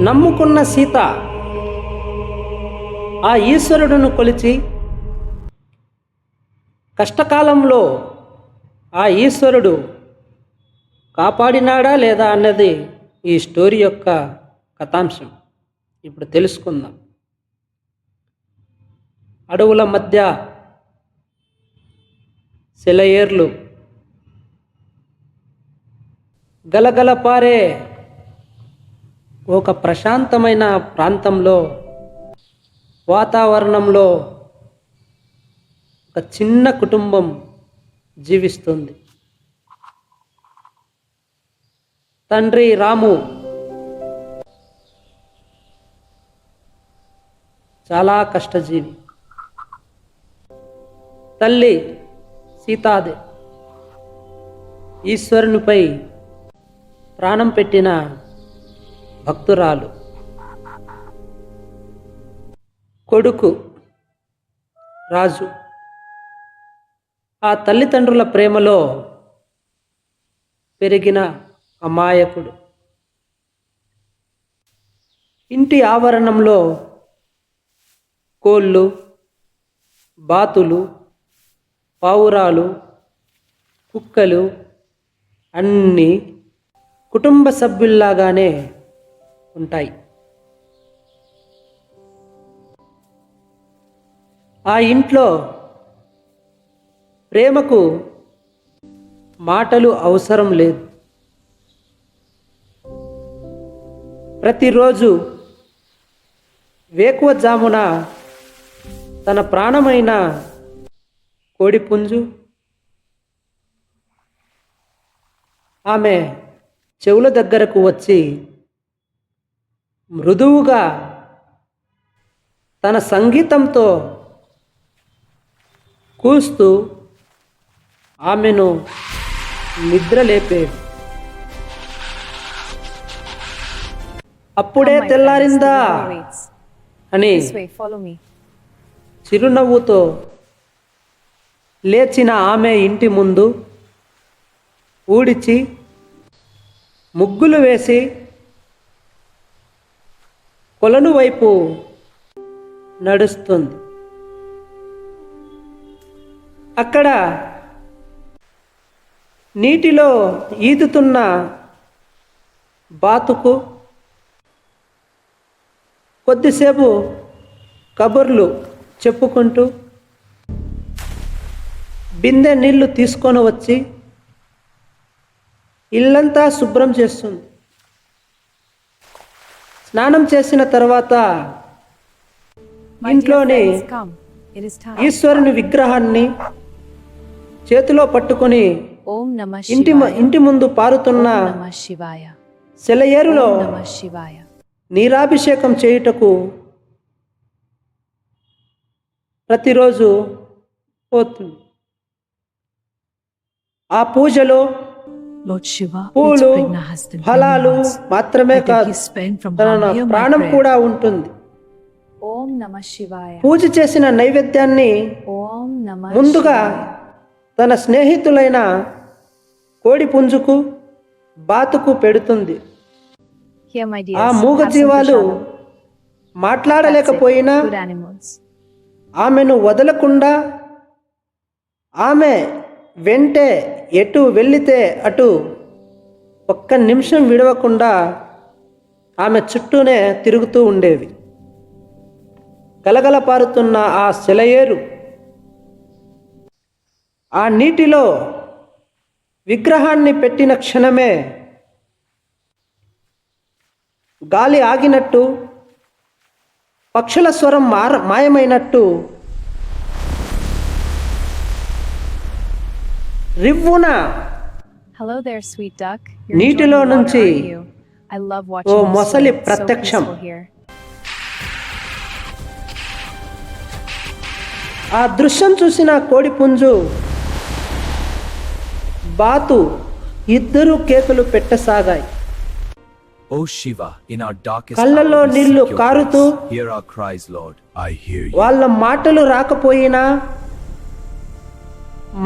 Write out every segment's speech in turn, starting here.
నమ్ముకున్న సీత ఆ ఈశ్వరుడును కొలిచి కష్టకాలంలో ఆ ఈశ్వరుడు కాపాడినాడా లేదా అన్నది ఈ స్టోరీ యొక్క కథాంశం. ఇప్పుడు తెలుసుకుందాం. అడవుల మధ్య సెలయేర్లు, గలగల పారే ఒక ప్రశాంతమైన ప్రాంతంలో వాతావరణంలో ఒక చిన్న కుటుంబం జీవిస్తుంది. తండ్రి రాము చాలా కష్టజీవి, తల్లి సీతాదే ఈశ్వరునిపై ప్రాణం పెట్టిన భక్తురాలు. కొడుకు రాజు ఆ తల్లిదండ్రుల ప్రేమలో పెరిగిన అమాయకుడు. ఇంటి ఆవరణంలో కోళ్ళు, బాతులు, పావురాలు, కుక్కలు అన్నీ కుటుంబ సభ్యుల్లాగానే ఉంటాయి. ఆ ఇంట్లో ప్రేమకు మాటలు అవసరం లేదు. ప్రతిరోజు వేకువజామున తన ప్రాణమైన కోడిపుంజు ఆమె చెవుల దగ్గరకు వచ్చి మృదువుగా తన సంగీతంతో కూస్తూ ఆమెను నిద్రలేపేది. అప్పుడే తెల్లారిందా అని చిరునవ్వుతో లేచిన ఆమె ఇంటి ముందు ఊడిచి ముగ్గులు వేసి కొలను వైపు నడుస్తుంది. అక్కడ నీటిలో ఈదుతున్న బాతుకు కొద్దిసేపు కబుర్లు చెప్పుకుంటూ బిందె నీళ్లు తీసుకొని వచ్చి ఇల్లంతా శుభ్రం చేస్తుంది. స్నానం చేసిన తర్వాత ఇంట్లోని ఈశ్వరుని విగ్రహాన్ని చేతిలో పట్టుకొని ఇంటి ముందు పారుతున్న సెలయేరులో నీరాభిషేకం చేయుటకు ప్రతిరోజు పోతుంది. ఆ పూజలో పూలు, ఫలాలు మాత్రమే కాదు, తన ప్రాణం కూడా ఉంటుంది. పూజ చేసిన నైవేద్యాన్ని ముందుగా తన స్నేహితులైన కోడి పుంజుకు, బాతుకు పెడుతుంది. ఆ మూగజీవాలు మాట్లాడలేకపోయినా ఆమెను వదలకుండా ఆమె వెంటే ఎటు వెళ్ళితే అటు ఒక్క నిమిషం విడవకుండా ఆమె చుట్టూనే తిరుగుతూ ఉండేవి. గలగల పారుతున్న ఆ సెలయేరు, ఆ నీటిలో విగ్రహాన్ని పెట్టిన క్షణమే గాలి ఆగినట్టు, పక్షుల స్వరం మాయమైనట్టు రివ్వున నీటిలో నుంచి ఓ మొసలి ప్రత్యక్షం. ఆ దృశ్యం చూసిన కోడిపుంజు, బాతు ఇద్దరు కేకలు పెట్టసాగాయి. కళ్ళలో నీళ్లు కారుతూ వాళ్ళ మాటలు రాకపోయినా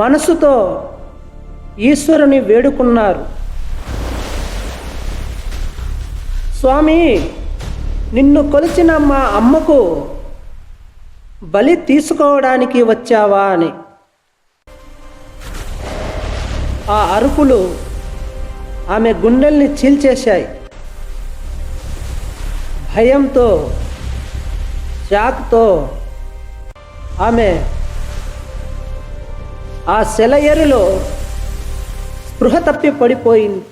మనసుతో ఈశ్వరుని వేడుకున్నారు. స్వామి, నిన్ను కొలిచిన మా అమ్మకు బలి తీసుకోవడానికి వచ్చావా అని. ఆ అరుపులు ఆమె గుండెల్ని చీల్చేశాయి. భయంతో, షాక్తో ఆమె ఆ సెలయేరులో స్పృహ తప్పి పడిపోయింది.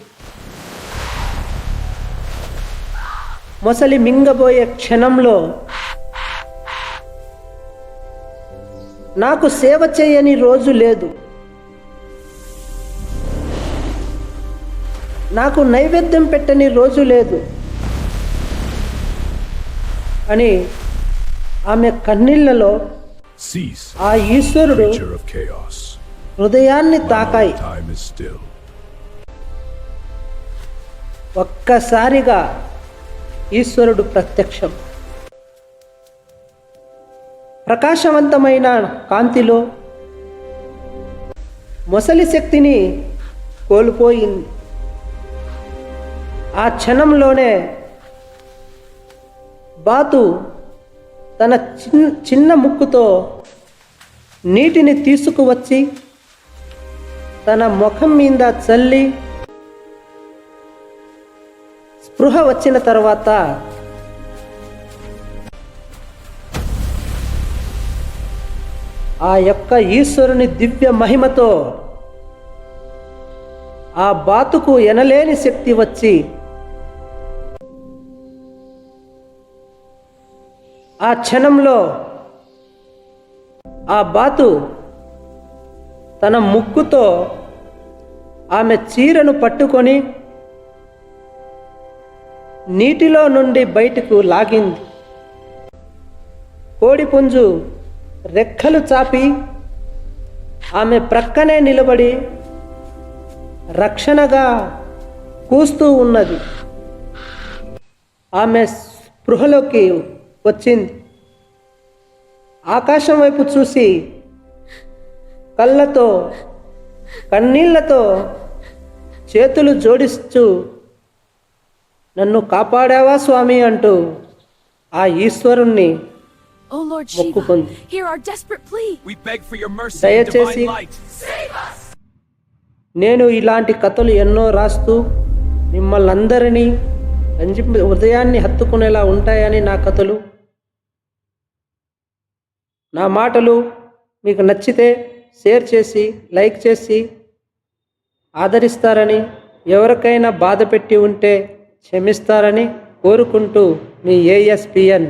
మొసలి మింగబోయే క్షణంలో నాకు సేవ చేయని రోజు లేదు, నాకు నైవేద్యం పెట్టని రోజు లేదు అని ఆమె కన్నీళ్లలో ఆ ఈశ్వరుడు హృదయాన్ని తాకాయి. ఒక్కసారిగా ఈశ్వరుడు ప్రత్యక్షం. ప్రకాశవంతమైన కాంతిలో మొసలి శక్తిని కోల్పోయింది. ఆ క్షణంలోనే బాతు తన చిన్న ముక్కుతో నీటిని తీసుకువచ్చి తన ముఖం మీద చల్లి స్పృహ వచ్చిన తర్వాత ఆ యొక్క ఈశ్వరుని దివ్య మహిమతో ఆ బాతుకు ఎనలేని శక్తి వచ్చి ఆ క్షణంలో ఆ బాతు తన ముక్కుతో ఆమె చీరను పట్టుకొని నీటిలో నుండి బయటకు లాగింది. కోడిపుంజు రెక్కలు చాపి ఆమె ప్రక్కనే నిలబడి రక్షణగా కూస్తూ ఉన్నది. ఆమె స్పృహలోకి వచ్చింది. ఆకాశం వైపు చూసి కళ్ళతో కన్నీళ్లతో చేతులు జోడిస్తూ నన్ను కాపాడావా స్వామి అంటూ ఆ ఈశ్వరుణ్ణి మొక్కుకుంది. దయచేసి నేను ఇలాంటి కథలు ఎన్నో రాస్తూ మిమ్మల్ని అందరినీ హృదయాన్ని హత్తుకునేలా ఉంటాయని నా కథలు. నా మాటలు మీకు నచ్చితే షేర్ చేసి లైక్ చేసి ఆదరిస్తారని, ఎవరికైనా బాధ పెట్టి ఉంటే క్షమిస్తారని కోరుకుంటూ మీ ASPN